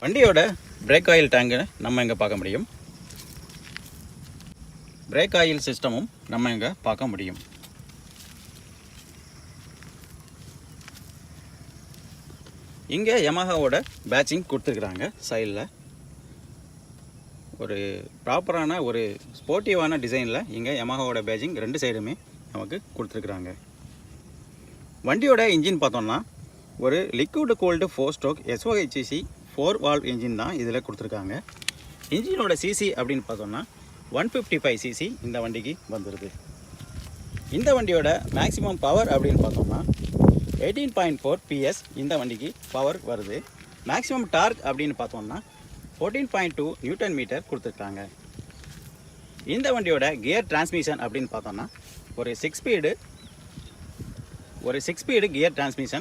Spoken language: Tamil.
வண்டியோட பிரேக் ஆயில் டேங்கு நம்ம இங்கே பார்க்க முடியும். பிரேக் ஆயில் சிஸ்டமும் நம்ம இங்கே பார்க்க முடியும். இங்கே யமஹாவோட பேட்சிங் கொடுத்துருக்குறாங்க. சைடில் ஒரு ப்ராப்பரான ஒரு ஸ்போர்ட்டிவான டிசைனில் இங்கே யமஹாவோட பேட்சிங் ரெண்டு சைடுமே நமக்கு கொடுத்துருக்குறாங்க. வண்டியோட இன்ஜின் பார்த்தோம்னா ஒரு liquid gold 4 stroke SOHC 4 valve engine தான் இதில் கொடுத்துருக்காங்க. இன்ஜினோட சிசி அப்படின்னு பார்த்தோம்னா 155 சிசி இந்த வண்டிக்கு வந்துடுது. இந்த வண்டியோட மேக்ஸிமம் பவர் அப்படின்னு பார்த்தோம்னா 18.4 PS இந்த வண்டிக்கு பவர் வருது. மேக்ஸிமம் டார்க் அப்படின்னு பார்த்தோம்னா 14.2 நியூட்டன் மீட்டர் கொடுத்துருக்காங்க. இந்த வண்டியோட கியர் டிரான்ஸ்மிஷன் அப்படின்னு பார்த்தோம்னா ஒரு 6 ஸ்பீடு கியர் டிரான்ஸ்மிஷன்